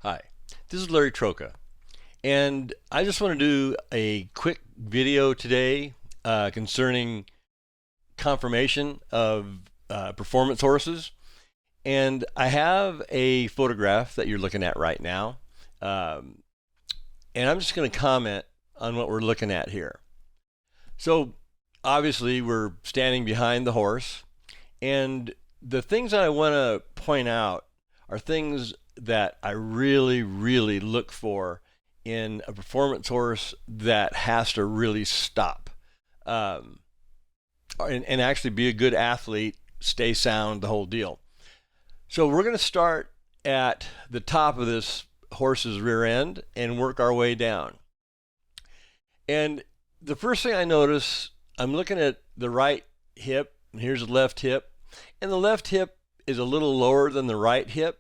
Hi, this is Larry Trocha, and I just want to do a quick video today concerning conformation of performance horses. And I have a photograph that you're looking at right now, um, and I'm just going to comment on what we're looking at here. So obviously we're standing behind the horse, and the things that I want to point out are things that I really look for in a performance horse that has to really stop um, and actually be a good athlete, stay sound, the whole deal. So we're going to start at the top of this horse's rear end and work our way down. And the first thing I notice, I'm looking at the right hip, and here's the left hip, and the left hip is a little lower than the right hip.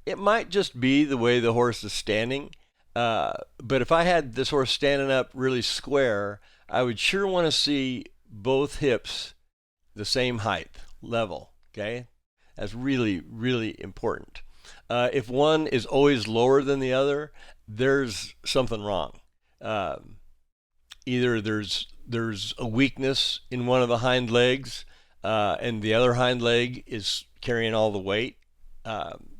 It might just be the way the horse is standing, but if I had this horse standing up really square, I would sure want to see both hips the same height, level, okay? That's really important. If one is always lower than the other, there's something wrong. Either there's a weakness in one of the hind legs, and the other hind leg is carrying all the weight,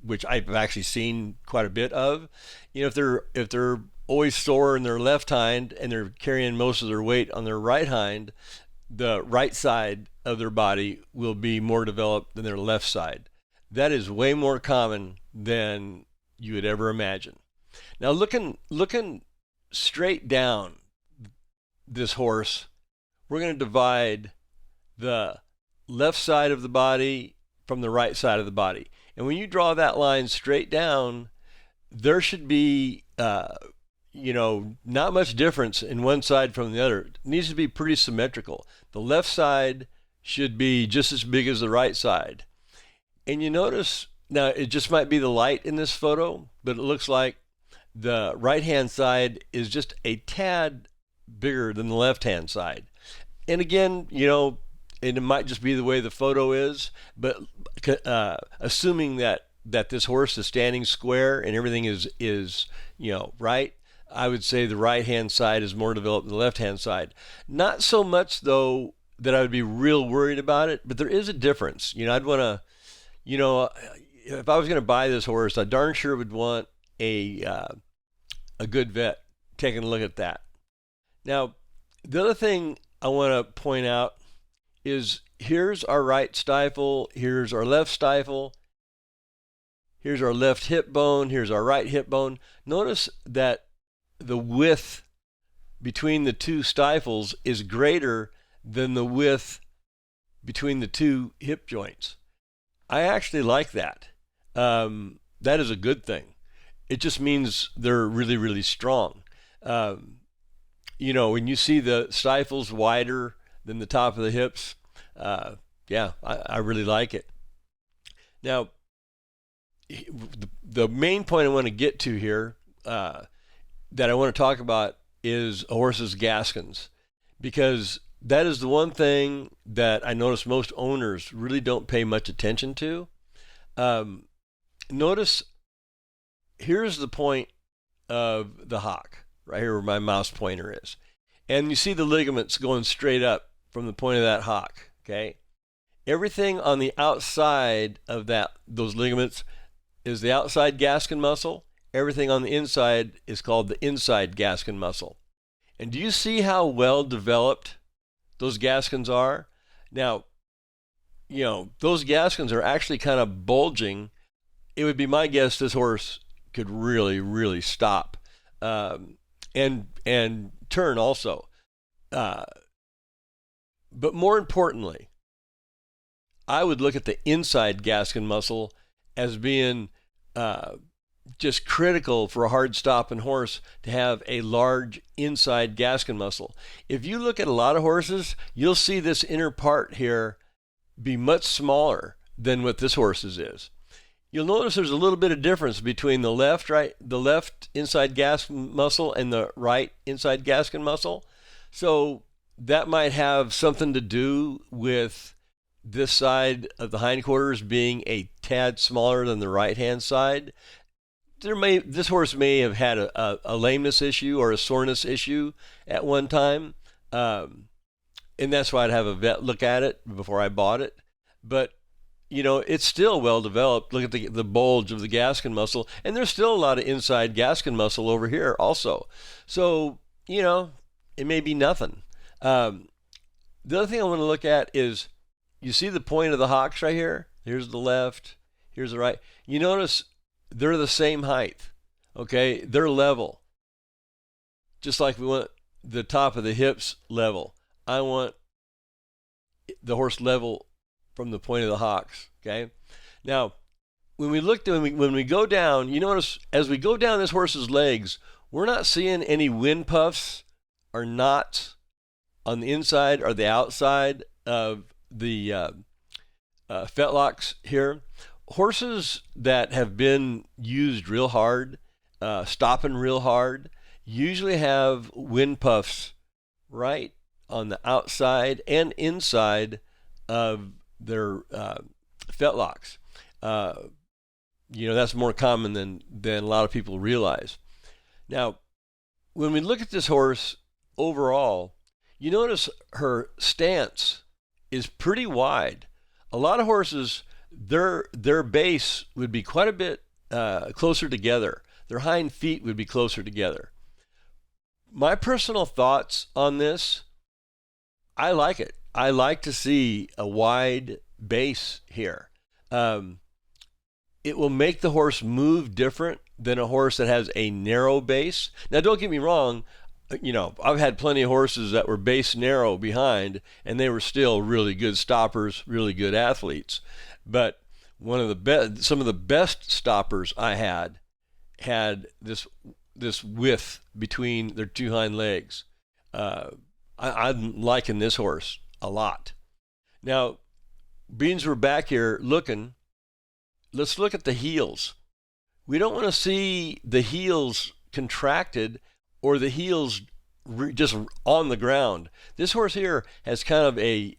which I've actually seen quite a bit of. If they're always sore in their left hind and they're carrying most of their weight on their right hind, the right side of their body will be more developed than their left side. That is way more common than you would ever imagine. Now looking straight down this horse, we're going to divide the left side of the body from the right side of the body. And when you draw that line straight down, there should be, not much difference in one side from the other. It needs to be pretty symmetrical. The left side should be just as big as the right side. And you notice, now it just might be the light in this photo, but it looks like the right-hand side is just a tad bigger than the left-hand side. And again, and it might just be the way the photo is, but assuming that this horse is standing square and everything is right, I would say the right hand side is more developed than the left hand side. Not so much though that I would be real worried about it, but there is a difference. I'd want to, if I was going to buy this horse, I darn sure would want a good vet taking a look at that. Now, the other thing I want to point out is here's our right stifle, here's our left stifle, here's our left hip bone, here's our right hip bone. Notice that the width between the two stifles is greater than the width between the two hip joints. I actually like that. That is a good thing. It just means they're really strong. When you see the stifles wider than the top of the hips, I really like it. Now, the main point I want to get to here that I want to talk about is a horse's Gaskins, because that is the one thing that I notice most owners really don't pay much attention to. Notice here's the point of the hock, right here where my mouse pointer is. And you see the ligaments going straight up from the point of that hock, okay? Everything on the outside of those ligaments is the outside Gaskin muscle. Everything on the inside is called the inside Gaskin muscle. And do you see how well developed those Gaskins are? Now, those Gaskins are actually kind of bulging. It would be my guess this horse could really stop and turn also. But more importantly, I would look at the inside Gaskin muscle as being just critical for a hard stopping horse to have a large inside Gaskin muscle. If you look at a lot of horses, you'll see this inner part here be much smaller than what this horse's is. You'll notice there's a little bit of difference between the left inside Gaskin muscle and the right inside Gaskin muscle. So that might have something to do with this side of the hindquarters being a tad smaller than the right hand side. this horse may have had a lameness issue or a soreness issue at one time, and that's why I'd have a vet look at it before I bought it. But it's still well developed. Look at the bulge of the Gaskin muscle, and there's still a lot of inside Gaskin muscle over here also. So it may be nothing. The other thing I want to look at is, you see the point of the hocks right here? Here's the left, here's the right. You notice they're the same height, okay? They're level. Just like we want the top of the hips level. I want the horse level from the point of the hocks, okay? Now, when we go down, you notice as we go down this horse's legs, we're not seeing any wind puffs or knots on the inside or the outside of the fetlocks here. Horses that have been used real hard, stopping real hard, usually have wind puffs right on the outside and inside of their fetlocks. That's more common than a lot of people realize. Now, when we look at this horse overall, you notice her stance is pretty wide. A lot of horses, their base would be quite a bit closer together. Their hind feet would be closer together. My personal thoughts on this, I like it. I like to see a wide base here. It will make the horse move different than a horse that has a narrow base. Now, don't get me wrong. I've had plenty of horses that were base narrow behind, and they were still really good stoppers, really good athletes. But some of the best stoppers I had this width between their two hind legs. I'm liking this horse a lot. Now, beans we're back here looking, let's look at the heels. We don't want to see the heels contracted or the heels just on the ground. This horse here has kind of a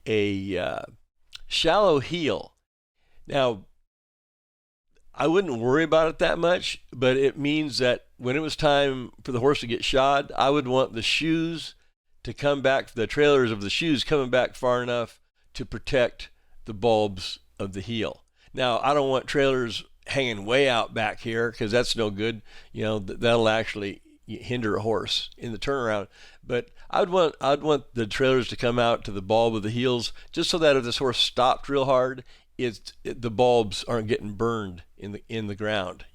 shallow heel. Now, I wouldn't worry about it that much, but it means that when it was time for the horse to get shod, I would want the shoes to come back, the trailers of the shoes coming back far enough to protect the bulbs of the heel. Now, I don't want trailers hanging way out back here, because that's no good. That'll actually hinder a horse in the turnaround. But I'd want the trailers to come out to the bulb of the heels, just so that if this horse stopped real hard, the bulbs aren't getting burned in the ground.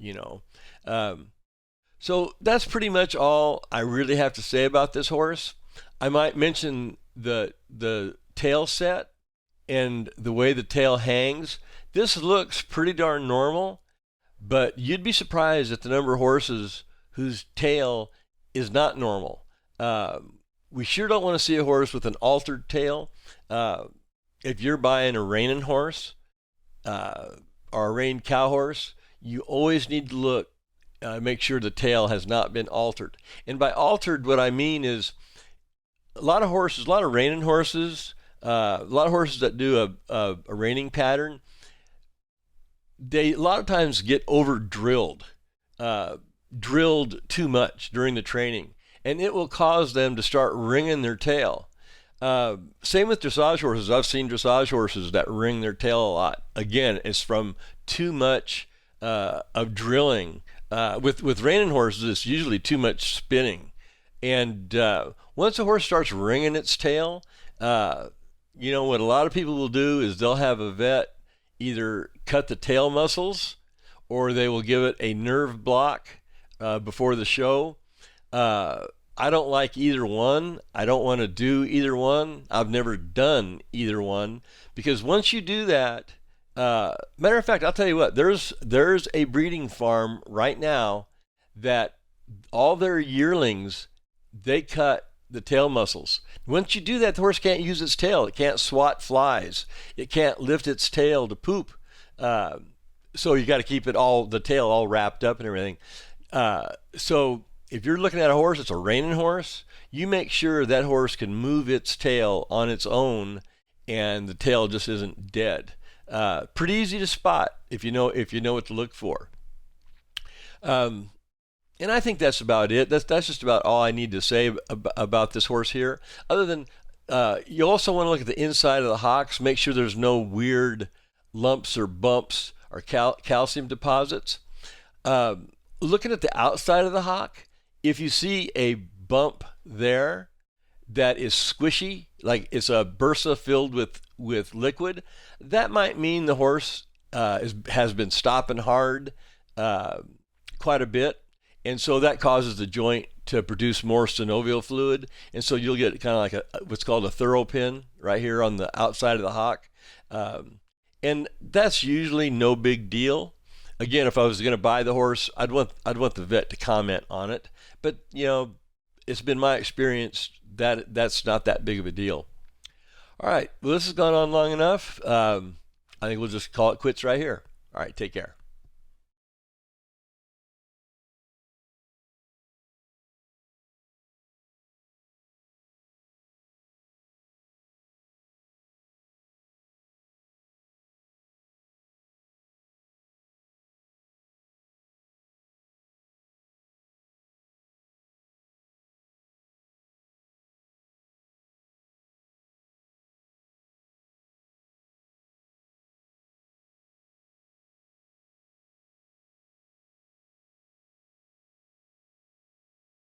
So that's pretty much all I really have to say about this horse. I might mention the tail set and the way the tail hangs. This looks pretty darn normal, but you'd be surprised at the number of horses whose tail is not normal. We sure don't want to see a horse with an altered tail. If you're buying a reining horse or a reined cow horse, you always need to look, make sure the tail has not been altered. And by altered, what I mean is a lot of reining horses, a lot of horses that do a reining pattern, they a lot of times get over drilled too much during the training, and it will cause them to start wringing their tail. Same with dressage horses. I've seen dressage horses that wring their tail a lot. Again, it's from too much of drilling. With reining horses, it's usually too much spinning. And once a horse starts wringing its tail, what a lot of people will do is they'll have a vet either cut the tail muscles, or they will give it a nerve block before the show. I don't like either one. I don't want to do either one. I've never done either one, because once you do that, matter of fact, I'll tell you what, there's a breeding farm right now that all their yearlings, they cut the tail muscles. Once you do that, the horse can't use its tail. It can't swat flies. It can't lift its tail to poop. So you got to keep the tail all wrapped up and everything. So if you're looking at a horse, it's a reining horse, you make sure that horse can move its tail on its own and the tail just isn't dead. Pretty easy to spot if you know what to look for. Um, and I think that's about it. That's just about all I need to say about this horse here. Other than you also want to look at the inside of the hocks, make sure there's no weird lumps or bumps or calcium deposits. Looking at the outside of the hock, if you see a bump there that is squishy, like it's a bursa filled with liquid, that might mean the horse has been stopping hard quite a bit, and so that causes the joint to produce more synovial fluid, and so you'll get kind of like what's called a thorough pin right here on the outside of the hock, and that's usually no big deal. Again, if I was going to buy the horse, I'd want the vet to comment on it, but it's been my experience that that's not that big of a deal. All right, well, this has gone on long enough. I think we'll just call it quits right here. All right, take care.